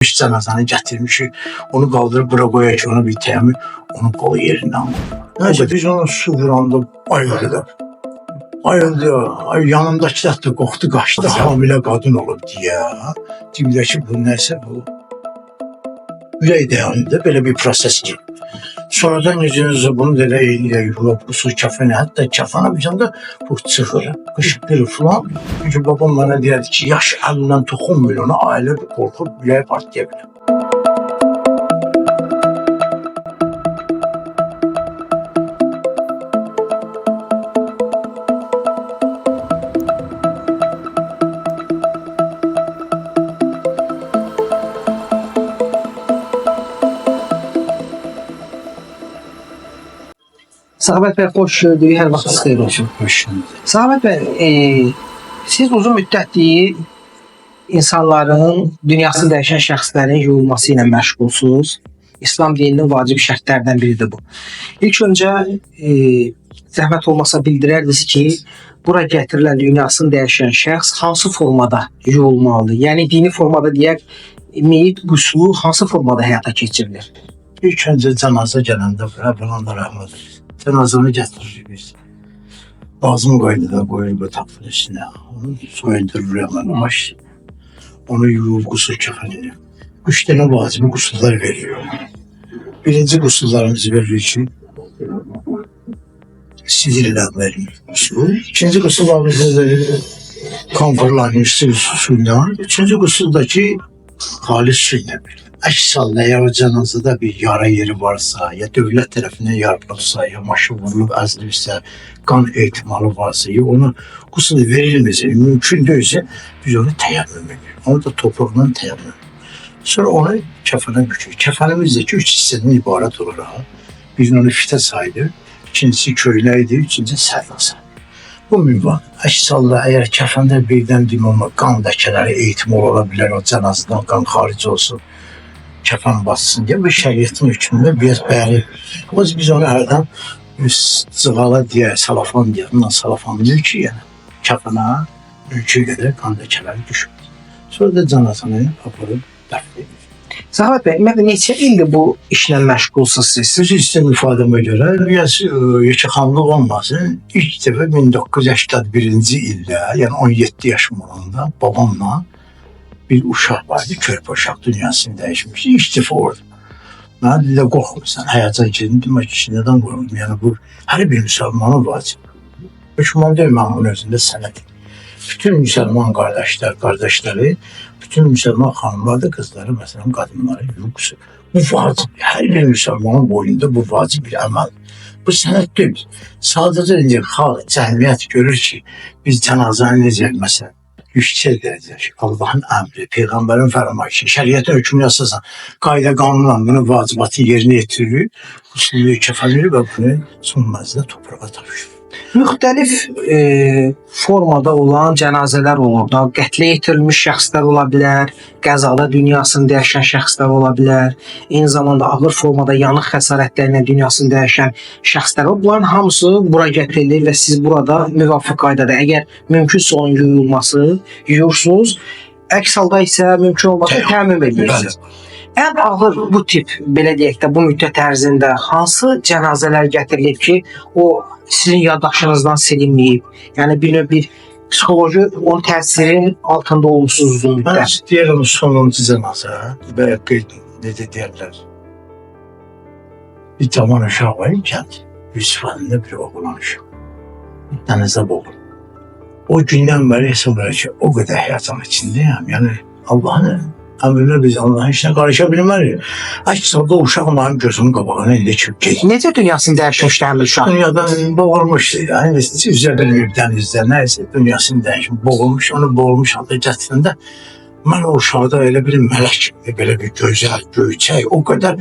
Cənazanı gətirmişik, onu qaldırıb bura qoyaq ki, onu bir təmin, onu qoy yerindən. Nəysə, biz onu su vuranda ayıldı. Ayıldı, yanındakı da qorxdu, qaçdı, hamilə qadın olub deyə. Dibdəki bu nəsə bu. Ürək dayanında belə bir proses ki. Sonradan necə bunu da elə eynilə yığılıb, bu su kəfəni, hətta kəfana bir da bu çıxır, qışqırır falan. Çünki babam bana deyərdi ki, yaş əlindən toxunmur ona, ailə qorxub, ürəyi partiyaya bilir. Səxavət bəy, xoş gördük, hər vaxtınız xeyir olsun. Səxavət bəy, siz uzun müddətdir insanların, dünyasını dəyişən şəxslərin yuyulması ilə məşğulsunuz. İslam dininin vacib şərtlərdən biridir bu. İlk öncə zəhmət olmasa bildirərdiniz ki, bura gətirilən dünyasını dəyişən şəxs hansı formada yuyulmalıdır? Yəni dini formada deyək, meyit qüslu hansı formada həyata keçirilir? İlk öncə cənazə gələndə Rəbbəlanda rəhmət edin. Cənazanı gətiririk biz. Lazım qaydada qoyulub tapın üstünə. Onu soyundurur hemen baş. Onu yuyub qusur kəfənini. 3 dənə vacibi qusurlar veriyor. Birinci qusurlarımızı verir ki, sinirlə verir qusur. İkinci qusurlarımızı konforlanmış suyla. Üçüncü qusurdaki halis suyla verir. Əks halda ya o cənazədə bir yara yeri varsa, ya dövlət tərəfindən yarılırsa, ya maşın vurulub əzilirsə, qan ehtimalı varsa, ya onu qusulu verilməsə, mümkün deyilsə, biz onu təyyəmmüm edirik. Onu da topraqdan təyyəmmüm edirik. Sonra onu kəfənə bükürük. Kəfənimizdəki 3 hissədən ibarət olaraq, birini onu fitə sayılır, ikincisi köynəkdir, üçüncüsü sərrasa. Bu mühüm. Əks halda əgər kəfəndə birdən dimama qan ləkələri ehtimal ola bilər, o cənazədən qan xaric olsun, kəfən bassın deyə bu şəriyyətin hükmündə biraz bəyənir. Biz onu hərdən cığala deyə, salafan deyə, bundan salafan deyir ki, yəni kəfənə mümkün qədər qan ləkələri düşmür. Sonra da cənazanı aparıb dəfn edir. Səxavət bəy, ümumiyyətlə neçə ildir bu işlə məşğulsunuz siz? Söz istəyim ifadəmə görə, biraz yekəxanlıq olmasın, ilk dəfə 1981-ci ildə, yəni 17 yaşım olanda babamla bir uşaq vardı, körpə uşaq dünyasını dəyişmişdi, iştifa orada. Mənə dedə qorxmursan, həyata girdin, demək ki, nədən qorxmur? Yəni bu, hər bir müsəlmanın vacib. Müslüman deyil, mən bunun özündə sənət. Bütün müsəlman qardaşları, bütün müsəlman xanımları, qızları, məsələn, qadınları yoxsa. Bu vacib, hər bir müsəlmanın boyunda bu vacib bir əməl. Bu sənət deyil. Sadəcə xalq, cəmiyyət görür ki, biz cənazəni necə, məsələn, yüksək dərəcədə Allah'ın əmri, Peyğəmbərin fərmayışı, şəriətin hökmünə əsasən qayda qanunla bunu vacibatı yerinə yetirilir, usulü kəfənlir və bunu son məzədə toprağa tapışır. Müxtəlif formada olan cənazələr olur da, qətlə yetirilmiş şəxslər ola bilər, qəzada dünyasını dəyişən şəxslər ola bilər, eyni zamanda ağır formada yanıq xəsarətlərlə dünyasını dəyişən şəxslər ola. Bunların hamısı bura gətirilir və siz burada müvafiq qaydada, əgər mümkünsə onun yuyulması, yuyursunuz, əks halda isə mümkün olmasa təmin edirsiniz. Ən ağır bu tip, belə deyək də, bu müddət ərzində hansı cənazələr gətirilib ki, o sizin yaddaşınızdan silinməyib? Yəni bir növ bir psixoloji onun təsirin altında olmuşsunuz uzun müddət. Mən deyirəm sonuncu cənazə və necə deyərlər, bir cavan uşaq var ikən, Yusuf əlində bir oğlan uşaq. Dənizə boğulur. O gündən bəri hesab edir ki, o qədər həyatın içindəyəm. Yəni Allah'ın əmrlə biz Allah'ın işinə qarışa bilmərik. Əks halda o uşaq mənim gözümün qabağına indi çıxıb gedir. Necə dünyasını dəyişmişdi həmin uşaq? Dünyadan boğulmuşdu. Yəni üzə bilməyib dənizdə, nəysə dünyasını dəyişmiş, boğulmuş. Onu boğulmuş halda gətirəndə mən o uşaqda elə bir mələk kimi, belə bir gözəl, göyçək, o qədər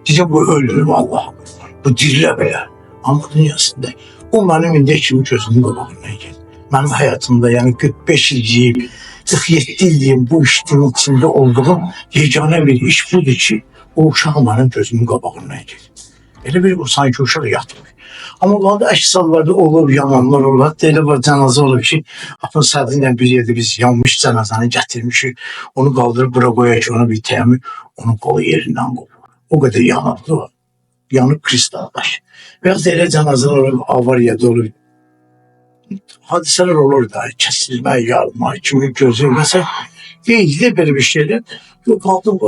deyəcəm bu ölür Allah'ım. Bu dirilə bilər. Amma dünyasında o mənim indi kimi gözümün qabağına gedir. Mənim həyatımda yəni 45 il yiyib, 47 iliyim bu işin içində olduğum yeganə bir iş budur ki, o uşaq mənim gözümün qabağına gedir. Elə bir sanki uşaq yatmır. Amma qaldı əks hallarda olur, yamanlar olur. Hətta elə bir cənazə olub ki, apın sədriylə bir yerdə biz yanmış cənazəni gətirmişik. Onu qaldırıb bura qoyaq ki, ona bir təmin, onun qolu yerindən qopur. O qədər yanırdı o. Yanıb kristaldaş. Və ya da elə cənazələr olub, avariyada olub. Hadisələr olur da, kəsilmək, yarılmaq, kimi gözü. Məsələn, deyildi belə bir şeyler. Yok aldım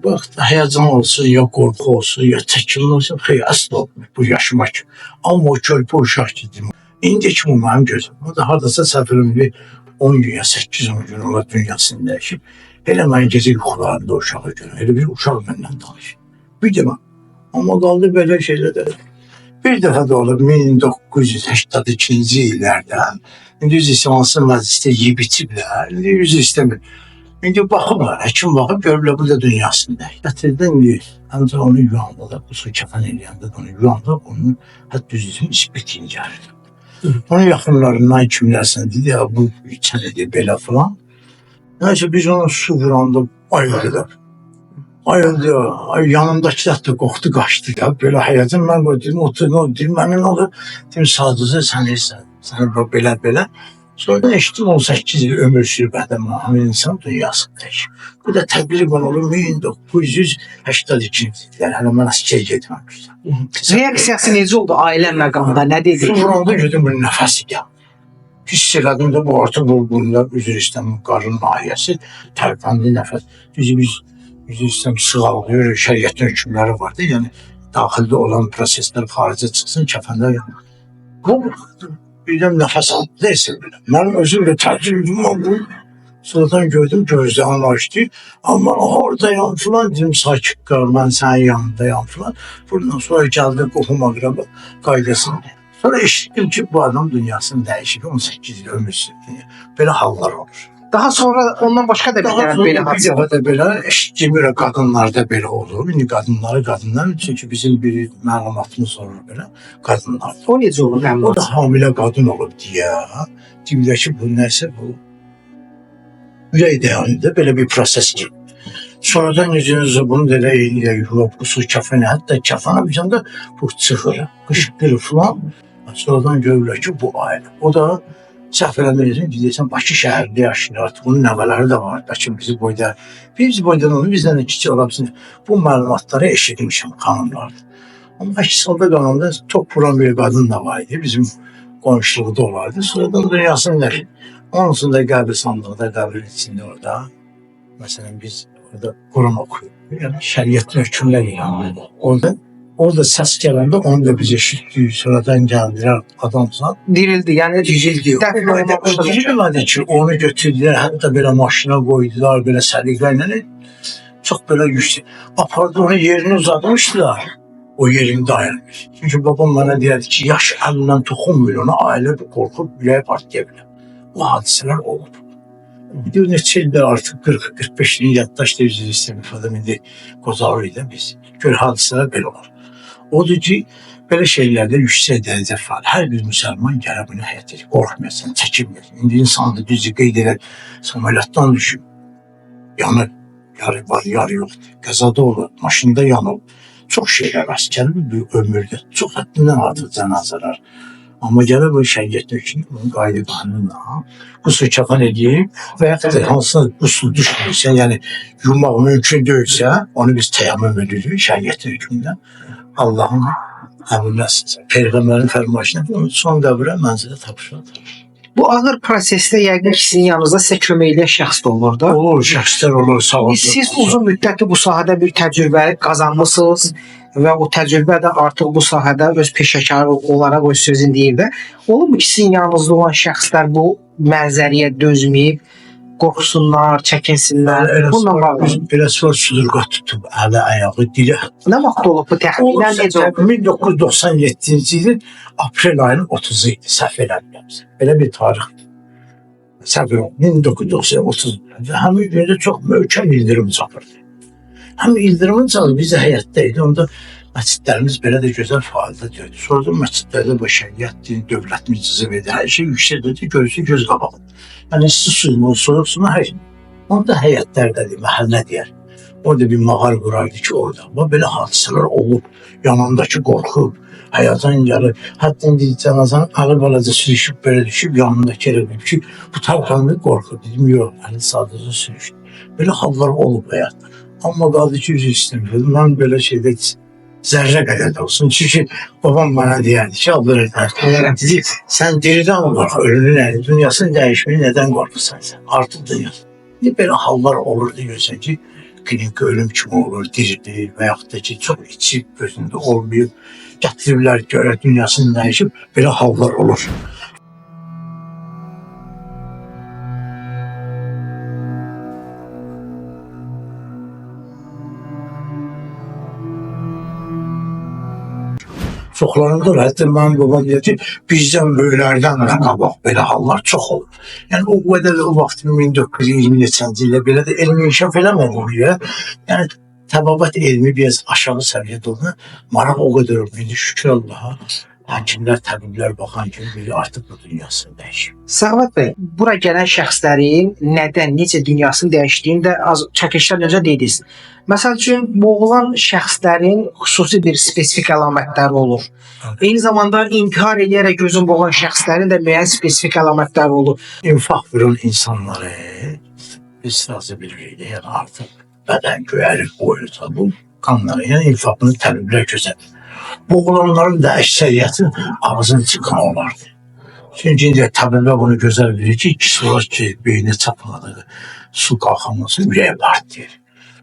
bak heyecan olsun ya korku olsun ya çekinme olsun. Hayır asla olmuyor bu yaşıma ki. Ama o körpü uşaq dedim. İndiki bu mənim gözüm. O da hardasa səfirim bir 10 gün ya 8-10 gün olar dünyasını dəyişib. Elə mən gecə yuxularında uşağı görürüm. Elə bir uşaq məndən danışır. Bir demə. Amma qaldı belə şeylər də. Bir dəfə də olub 1982-ci illərdə. İndi üzr istəməsi məclisdə yeyib içiblər. İndi üzr istəmir. İndi baxırlar, həkim baxıb görürlər bu da dünyasında. Gətirdim bir, ancaq onu yuyandılar, bu su kəfən eləyəndə onu yuyandı, onun hətta üzüm isbit incəlir. Onun yaxınlarından kimlərsən dedi, ya bu içəlidir belə falan. Nəysə biz onu su vuranda ayıldılar. Ayıldı, yanımdakı da qorxdu, qaçdı da, belə həyəcan, mən dedim, oturdu, mənim olur, dedim, sadəcə sən belə. Sonra eşitdim 18 il ömür sürüb həmin insan dünyasındayıq. Bu da təqribən olur 1982-ci illər. Hələ mən askeri getməmişdim. Reaksiyası necə oldu ailə məqamında? Nə dedi? Su vuranda gördüm bir nəfəsi gəldi. Hiss elədim də bu artıq bunlar üzr istəmir qarın nahiyəsi tərpəndi nəfəs. Düzü biz üzr istəm sığalıyor, şəriyyətin hökmləri vardı. Yəni daxildə olan proseslər xaricə çıxsın, kəfəndə bu birdən nəfəs aldı, neysə belə. Mənim özüm də tərcih edim, bu sıradan gördüm, gözlərini açdı. Amma oradayam filan, dedim, sakit qal, mən sənin yanındayam filan. Buradan sonra gəldi qohum akraba qaydasını. Sonra eşitdim ki, bu adam dünyasını dəyişib, 18 il ömür sürdü. Belə hallar olur. Daha sonra ondan başqa da bir Daha dəfə sonra belə bir hadisə dəfə də belə eşitdim, qadınlarda belə olur. İndi qadınlar, çünki bizim bir məlumatımız olur belə, qadınlar. O necə olur? O da hamilə qadın olub deyə, deyirlər ki, bu nəsə bu ürək dayanında belə bir proses gedir. Sonradan necə bunu da elə eləyək, bu su kəfəni, hətta kəfənə bir canda bu çıxır, qışqırır falan. Sonradan görürlər ki, bu ailə. O da səhv eləməyəcək, deyirsən, Bakı şəhərində yaşayır artıq, bunun nəvələri də var, lakin bizi boyda, biz boydan onu bizdən də kiçik olabilir. Bu məlumatları eşitmişim xanımlarda. Amma əks halda qalanda top vuran bir qadın da var idi, bizim qonşuluqda olardı. Sonradan dünyasını verir. Onun da qəbirstanlıqda, qəbirin içində orada, məsələn, biz orada Quran oxuyuruq. Yəni, şəriyyətin hökmləri yanında. Orada səs gələndə onu da biz eşitdik. Sonradan gəldilər adamsan. Dirildi, yəni Dirildi. Dirilmədi ki, onu götürdülər, hətta belə maşına qoydular, belə səliqə ilə. Çox belə yüksək. Apardı onu yerini uzatmışdılar. O yerində ayrılmış. Çünki babam mənə deyərdi ki, yaş əlindən toxunmuyor ona, ailə qorxub, ürəyə partiyaya bilər. Bu hadisələr olub. Bir neçə ildə artıq 40-45 ilin yaddaşda üzrə istəyir adam indi qozalır idi biz. Gör hadisələr belə olur. Odur ki, belə şeylərdə yüksək dərəcə fəal. Hər bir müsəlman gələ bunu həyat edir. Qorxmayasan, çəkinməyasan. İndi insan da düzü qeyd edər, samolyotdan düşüb, yanır, yarı var, yarı yoxdur. Qəzada olur, maşında yanıb. Çox şeylər rast gəlir bir ömürdə. Çox həddindən artıq cənazələr. Amma gələ bu şəriyyət hökmü, bunun qayda qanunla qüsur kəfən edib və yaxud da hansına qüsur düşmürsə, yəni yumaq mümkün deyilsə, onu biz təyammüm edirik şəriyyət hökmündən. Allah'ın əmrinə, Peyğəmbərin fərmayışına son dövrə mənzilə tapışırlar. Bu ağır prosesdə yəqin ki, sizin yanınızda sizə kömək edən şəxs də olur da. Olur, şəxslər olur, sağ olun. Siz uzun müddətli bu sahədə bir təcrübə qazanmışsınız və o təcrübə də artıq bu sahədə öz peşəkarı olaraq öz sözünü deyir də. Olurmu ki, sizin yanınızda olan şəxslər bu mənzəriyə dözməyib, qorxsunlar, çəkinsinlər? Bununla bağlı. Belə sonra sudurqa tutub, əli, ayağı, dili. Nə vaxt olub bu təxminən necə olub? 1997-ci ilin aprel ayının 30-u idi, səhv eləmirəmsə. Belə bir tarixdir. Səhv eləmirəm, 1930. Həmin gündə çox möhkəm ildırım çapırdı. Həmin ildırımın çalı biz də həyatda idi, onda məscidlərimiz belə də gözəl fəaliyyətdə deyildi. Sonra da məscidlərdə bu şəriyyətdir, dövlətimiz icazə verdi, hər şey yüksəkdir, görürsün göz qabağında. Yəni, isti suyunu, soyuq suyunu, hər şey. Onda həyətlərdədir, məhəllə deyər. Orada bir mağar qurardı ki orada. Ama belə hadisələr olub. Yanındakı qorxub, həyatan gəlir. Hətta indi cənazanın ağı balaca sürüşüb, belə düşüb, yanındakı elə bilib ki, bu tərəfində qorxub. Dedim, yox, əli sadəcə sürüşdü. Belə hallar olub həyatda. Amma qaldı ki, üzü istəmirdim. Mən belə şeydə zərrə qədər də olsun. Çünki babam bana deyərdi ki, Abdurrahman, dedi, sən diridən qorx, ölünün əli, dünyasının dəyişməni nədən qorxursan sən? Artıq dünyası. Belə hallar olurdu görsən ki, klinika ölüm kimi olur, diridir və yaxud da ki, çox içib, gözündə olmayıb, gətirirlər görə dünyasını dəyişib, belə hallar olur. Çoxlarındır, hətta mənim babam deyir ki, bizdən böyüklərdən də qabaq belə hallar çox olur. Yəni o qədər də o vaxt 1920 neçənci ildə belə də elmi inkişaf eləmədi ya. Yəni təbabat elmi biraz aşağı səviyyədə oldu. Maraq o qədər oldu. Şükür Allaha. Həkimlər, təbiblər baxan kimi belə artıq bu dünyasını dəyişib. Səğvət bəy, bura gələn şəxslərin nədən, necə dünyasını dəyişdiyini də az çəkilişdən öncə dediniz. Məsəl üçün, boğulan şəxslərin xüsusi bir spesifik əlamətləri olur. Eyni zamanda intihar edərək gözün boğulan şəxslərin də müəyyən spesifik əlamətləri olur. İnfaq vuran insanları biz razı bilirik. Yəni artıq bədən göyərir, boyuta bu qanları, yəni infaqını təbiblər gözəlir. Boğulanların da əksəriyyəti ağzını çıxan olardı. Çünki indi təbiblər bunu gözəl bilir ki, ikisi var ki, beyni çapmadığı su qalxaması ürəyə partlayır.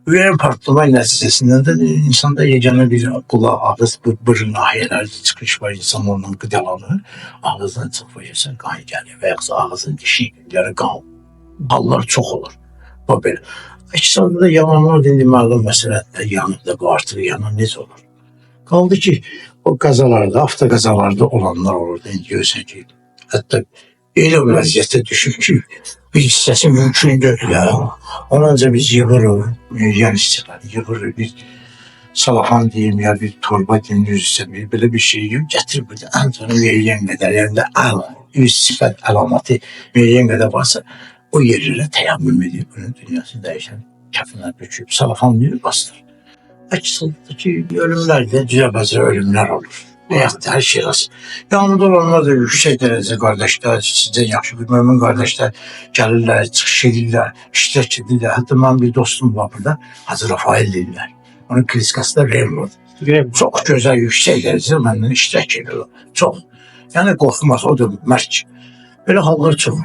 Ürəyə partlamaq nəticəsindən də insanda yeganə bir qulaq, ağız, burun nahiyələri çıxış var, insan ondan qıdalanır. Ağızdan çıxmayırsa qan gəlir və yaxud ağızın dişikləri qan. Hallar çox olur. Bu belə. İkisində də yalanlar indi məlum məsələdə yanında bu artıq yanan necə olur? Qaldı ki, o qazalarda, avtoqazalarda olanlar olurdu. İndi görsən ki, hətta elə bir vəziyyətə düşür ki, bir hissəsi mümkün deyil ya. Onunca biz yığırıq, müəyyən hissələri yığırıq, bir salafan deyim ya, bir torba deyim, yüz hissə, belə bir şey yok, gətirib burada. Ən sonra müəyyən qədər, yəni də yüz sifət əlaməti müəyyən qədər varsa, o yerlərə təyammüm edib, bunun dünyasını dəyişən kəfinə büküb, salafan deyib, bastırır. Əksəldəki ölümlərdə cüzəbəzə ölümlər olur. Həyat hər şey az. Yanında olanlar da yüksək dərəcə qardaşlar, sizdən yaxşı bir mümin qardaşlar gəlirlər, çıxış edirlər, iştirak edirlər. Hətta mənim bir dostum var burada, Hacı Rafael deyirlər. Onun klinikası da Remlod. Çox gözəl, yüksək dərəcə məndən iştirak edirlər. Çox. Yəni qorxmaz, o da mərk. Belə hallar çox.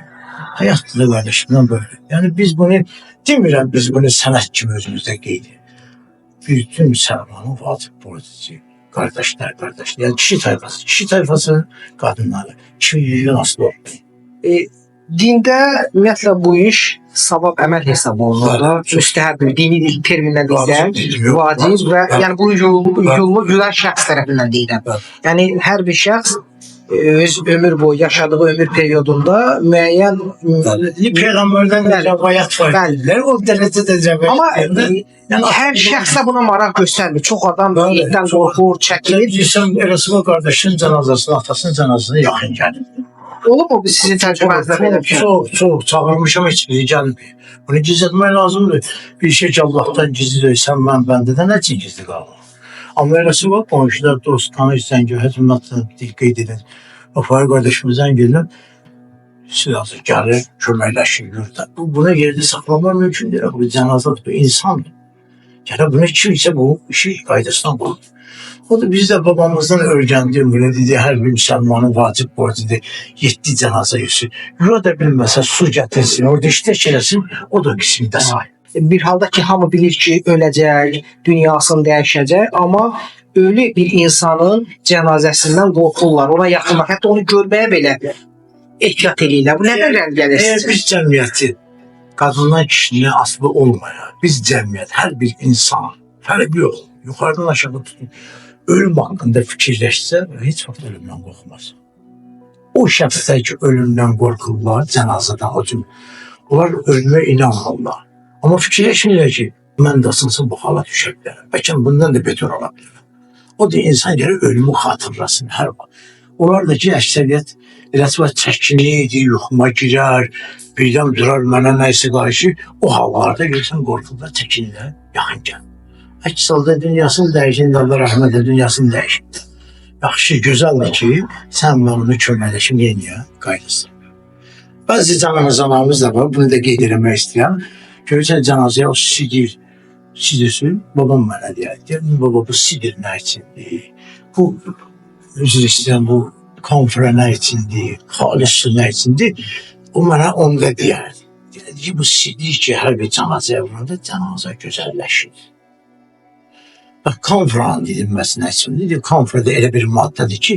Həyat da qardaşımdan böyle. Yəni biz bunu demirəm, biz bunu sənət kimi özümüzdə qeyd edirik. Bütün Müslümanın vacib borcusu. Kardeşler. Yani kişi tayfası kadınları. Kişiliğinden aslı olmuyor. Dində ümumiyyətlə bu iş savab əməl hesab olunur. Müstəhəb dini terminlə deyilən vacib və yəni bu yolu güdən şəxs tərəfindən deyilən. Yəni hər bir şəxs öz ömür boyu yaşadığı ömür periodunda müəyyən Peyğəmbərdən rəvayət var. Bəli. O dərəcədə rəvayət. Amma hər şəxsə buna maraq göstərmir. Çox adam etdən qorxur, çəkilir. Sən Erasmus qardaşının cənazəsini, atasının cənazəsini yaxın gəlir. Olub mu biz sizin təcrübənizdə belə bir şey? Çox çağırmışam, heç biri gəlmir. Bunu gizlətmək lazımdır. Bir şey ki Allah'tan gizli deyilsən, mən bəndədən nə üçün gizli qalır? Amma eləsi var, qonşular, dost, tanış, zəngi, həcmətlə qeyd edir. Vəfayı qardaşımızdan gəlirlər, silahı gəlir, köməkləşir, yurda. Buna yerdə saxlamaq mümkün deyil. Bu cənazat, bu insandır. Yəni bunu kimsə bu işi qaydasından qoyur. O da biz də babamızdan öyrəndik, belə dedi, hər bir müsəlmanın vacib borcudur, 7 cənazə yüzü. Yura da bilməsə su gətirsin, orada iştirak eləsin, o da qismində sahib. Bir halda ki, hamı bilir ki, öləcək, dünyasını dəyişəcək, amma ölü bir insanın cənazəsindən qorxurlar, ona yaxınlar, hətta onu görməyə belə ehtiyat edirlər. Bu nədən irəli gəlir? Eğer biz cəmiyyəti qadından kişiliyə asılı olmaya, biz cəmiyyət, hər bir insan, fərqi yox, yuxarıdan aşağı tutun, ölüm haqqında fikirləşsə, heç vaxt ölümdən qorxmaz. O şəxslər ki, ölümdən qorxurlar, cənazədən, o cümlə, onlar ölümə inanmırlar. Amma fikirləşmirlər ki, mən də asılsın bu hala düşə bilərəm. Bəlkə bundan da beter ola bilərəm. O da insan gəlir ölümü xatırlasın hər vaxt. Onlar da ki, əksəriyyət eləsə çəkini, yuxuma girər, birdən durar mənə nəyisə qarşı, o hallarda görürsən qorxurlar, çəkinirlər, yaxın gəl. Əks halda dünyasını dəyişin, Allah rəhmət edir, dünyasını dəyişin. Yaxşı, gözəldir ki, sən mən onu köməkləşim yeniyə qaydasın. Bəzi cənazələrimiz də var, bunu da qeyd eləmək istəyirəm. Görürsən cənazəyə o sidirsin, babam mənə deyər. Deyir, baba bu sidir nə içindir? Bu, üzr istəyirəm, bu konfra nə içindir? Xalis su nə içindir? O mənə onda deyər. Deyir ki, bu sidir ki, hər bir cənazəyə vuranda cənazə gözəlləşir. Bax, konfranın edilməsi nə üçündür? Konfrada elə bir maddədir ki,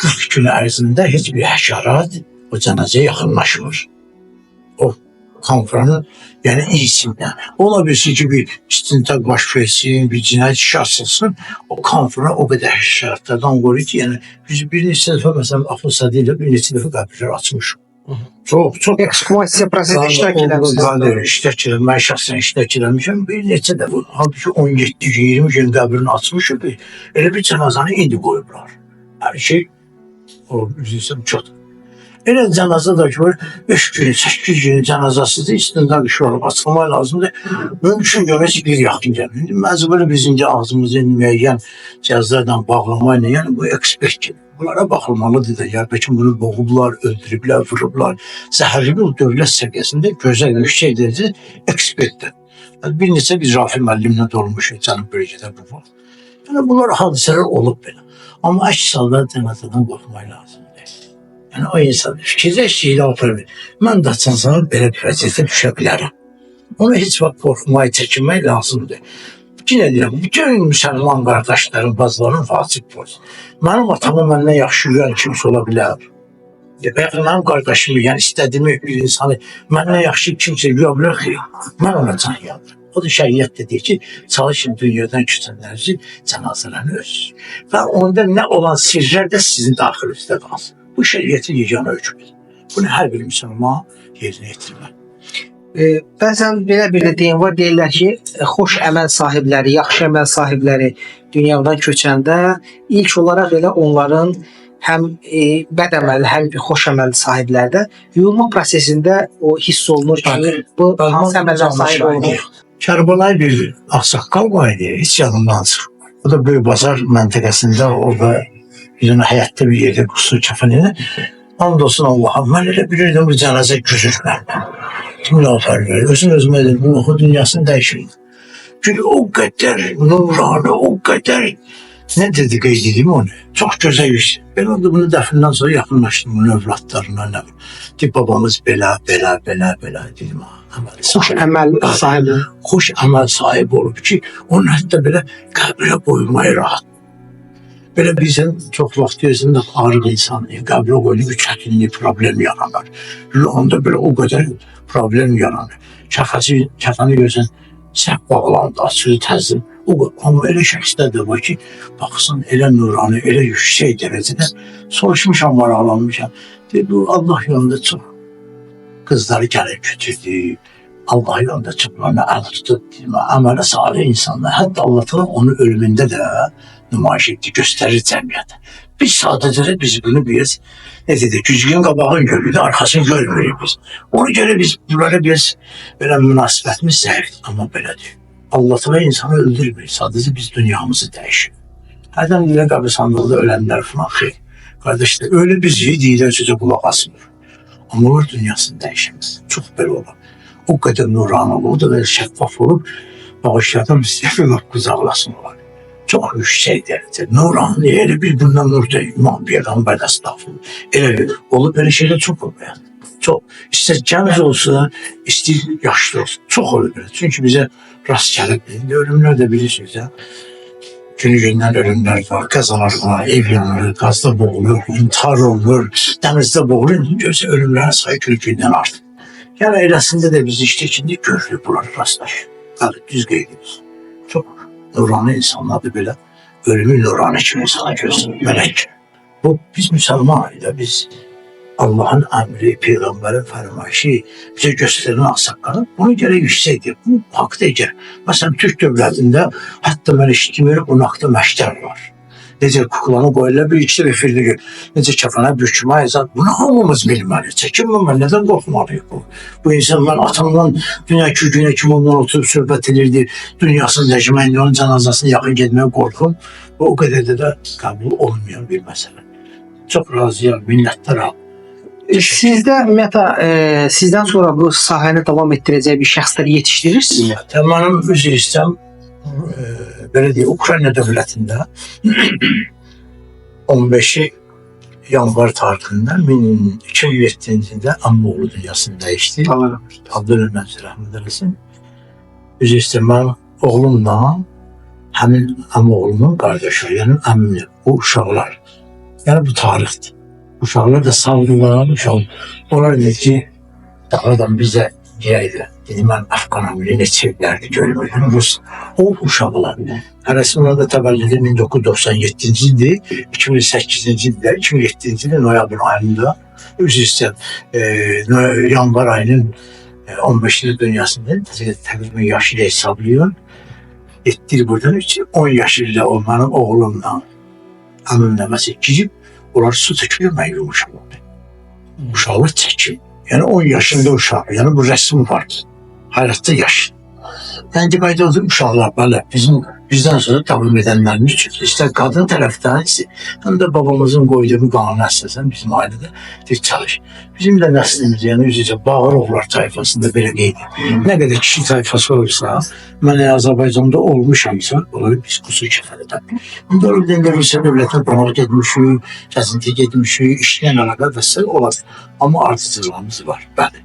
40 gün ərzində heç bir həşərat o cənazəyə yaxınlaşmır. O konfranın, yəni iyisindən. Ola bilsin ki, bir istintaq baş versin, bir cinayət işi açılsın, o konfra o qədər həşəratlardan qoruyur ki, yəni biz bir neçə dəfə, məsələn, Afrosadi ilə bir neçə dəfə qəbirlər açmışıq. Çox Ekshumasiya prosesində iştirak eləmişsiniz. İştirak eləmişəm, mən şəxsən iştirak eləmişəm. Bir neçə dəfə, halbuki 17 gün, 20 gün qəbrini açmışıq. Elə bir cənazanı indi qoyublar. Hər şey, o üzrəyəm, çoxdur. Elə cənazə da ki, 5 gün, 8 gün cənazəsidir, istintaq işi olub, açılmaq lazımdır. Mümkün görməz bir yaxın gəlir. Məcburi biz indi ağzımızı müəyyən cihazlarla bağlamayla, yəni bu ekspert kimi. Bunlara baxılmalıdır da, ya bəlkə bunu boğublar, öldürüblər, vurublar. Zəhərli bu dövlət səviyyəsində gözəl yüksək dərəcədə ekspertdir. Bir neçə biz Rafi müəllimlə olmuşuq cənub bölgədə bu vaxt. Yəni bunlar hadisələr olub belə. Amma əks halda cənazədən qorxmaq lazımdır. Yəni o insan fikirləşir, aparır. Mən də açansam belə bir vəziyyətə düşə bilərəm. Ona heç vaxt qorxmaq, çəkinmək lazımdır. Yenə deyirəm, bütün müsəlman qardaşlarım, bazılarım fasıq polis. Mənim atamı məndən yaxşı yürüyen kimsə ola bilər. Mənim qardaşımı, yəni istədiyimi bir insanı məndən yaxşı kimsə yürüyə bilər ki, mən ona can yandım. O da şəriət də deyir ki, çalışın dünyadan keçənlərinizi cənazələrini ölsün. Və onda nə olan sirlər də sizin daxilinizdə qalsın. Bu şəriətin yeganə hökmüdür. Bunu hər bir müsəlman yerinə yetirməlidir. Bəzən belə bir də deyim var, deyirlər ki, xoş əməl sahibləri, yaxşı əməl sahibləri dünyadan köçəndə ilk olaraq elə onların həm bəd əməli, həm xoş əməl sahiblərdə yuyulma prosesində o hiss olunur ki, bu hansı əməllər sahib olunur. Kərbalay bir ağsaqqal var idi, heç yanımdan çıxmır. O da Böyük Bazar məntəqəsində, orada bir dənə həyətdə bir yerdə qusur kəfənini. And olsun Allah'a, mən elə bilirdim bu cənazə güzür məndən. Kimin aferin, özümə dedim, bu oxu dünyasını dəyişir. Çünki o qədər nurani, o qədər, nə dedi qeyd edeyim onu, çox gözəl iş. Ben orada bunu dəfindən sonra yaxınlaşdım, bunun övladlarına, nə bilim. Deyib, babamız belə, dedim, xoş əməl sahibi. Xoş əməl sahibi olub ki, onun hətta belə qəbrə qoymayı rahat. Belə bizden çox vaxt gözündə ağrıq insan, qəbrə qoyulub bir çətinlik, problem yaranır. Onda belə o qədər problem yaranır. Kəfəni görsən, səhv bağlandı, açığı təzim. Amma elə şəxslər də var ki, baxsın, elə nurani, elə yüksək dərəcədə soruşmuşam, maraqlanmışam. Deyir, bu Allah yolunda çox qızları gəlib götürdü. Allah yolunda çıxlarına əl tutub, əmələ salih insanlar. Hətta Allah onun ölümündə də nümayiş etdi, göstərir cəmiyyətə. Biz sadəcə də biz bunu biraz, ne dedi, güzgün qabağını görürük, arxasını görmürük biz. Ona görə biz bunlara biraz belə münasibətimiz zəifdir, amma belədir. Allah Teala insanı öldürmür, sadəcə biz dünyamızı dəyişir. Hərdən deyilən qəbristanlıqda ölənlər falan, xeyr. Qardaşlar, öyle biz deyilən sözə qulaq asmır. Amma onlar dünyasını dəyişmez. Çox belə olur. O qədər nurani olur, o da belə şəffaf olub, bağışladan istəyir, quzaqlasın olar. Çox yüksək dərəcə, nurani, elə bir bundan nur deyil, İmam Peyğəmbər də estağfurullah. Elə olub, belə şeylər çox olur yəni. Çox, istər gənc olsa, istər yaşlı olsun, çox olur belə. Çünki bizə rast gəlib, ölümlər də bilirsiniz ya. Günü-gündən ölümlər var, qəzalar var, ev yanır, qazda boğulur, intihar olunur, dənizdə boğulur, görsə ölümlərin sayı günü-gündən artır. Yəni eləsində də biz işte içində görürük bunları rastlaşır. Bəli, düz qeyd ediyoruz. Çox nurani insanlardır belə. Ölümü nurani kimi insana görsün, mələk. Bu biz müsəlmanıyıq, biz Allah'ın əmri, Peyğəmbərin fərmayışı bizə göstərilən ağsaqqalı, bunu gərək yüksəkdir. Bu haqda edir. Məsələn, Türk dövlətində hətta mən eşitdim, qonaqda məktəb var. necə kuklanı qoyurlar, bir iki efirli gün, necə kəfənə bükməyəcək. Bunu hamımız bilməli. Çəkinməmə, nədən qorxmalıyıq bu? Bu insanlar atamdan dünyaki günə kim ondan oturub söhbət edirdi, dünyasını dəyişmək, onun cənazasına yaxın getməyə qorxum. Bu o qədər də qəbul olmayan bir məsələ. Çox razıyam, minnətdaram. Sizdə ümumiyyətlə sizdən sonra bu sahəni davam etdirəcək bir şəxslər yetişdirirsiniz? Mənim üzr istəyirəm, belə deyək, Ukrayna dövlətində 15 yanvar tarixində 2007-ci ildə əmmoğlu dünyasını dəyişdi. Abdülhamid rəhmət eləsin. Üzr istəyirəm, mənim oğlumla həmin əmmoğlumun qardaşı, yəni əmimlə, o uşaqlar. Yəni bu tarixdir. Uşaqlar da sağdılar, onlar dedi ki, dağıdan bizə deyəydi. Dedi, mən Əfqanamili neçə evlərdi görmürdüm. O uşaqlar. Hərəsi ona da təvəllüdü 1997-ci ildir, 2008-ci ildə, 2007-ci ildə noyabr ayında, üzr istəyirəm, yanvar ayının 15-ci dünyasında təqribən yaşı ilə hesablayın. 7 il buradan 10 yaşında o mənim oğlumla, əmimlə məsələ gidib, onlar su tökülməyir uşaqlar. Uşaqlar çəkir. Yəni 10 yaşında uşaq. Yəni bu rəsm var. Hayatda yaşır. Yəni deməkdə o uşaqlar belə bizdən sonra davam edənlərimiz üçün. İşte qadın tərəfdən həm də babamızın qoyduğu qanuna əsasən bizim ailədə çalış. Bizim də nəslimiz, yəni üzrəcə Bağırovlar tayfasında belə qeyd edir. Nə qədər kişi tayfası olursa, mən Azərbaycanda olmuşamsa, olur biz qusur kəfəlidən. İndi o birdən Rusiya dövlətinə qonaq getmişik, gəzinti getmişik, işlə əlaqə və s. olar. Amma ardıcılığımız var, bəli.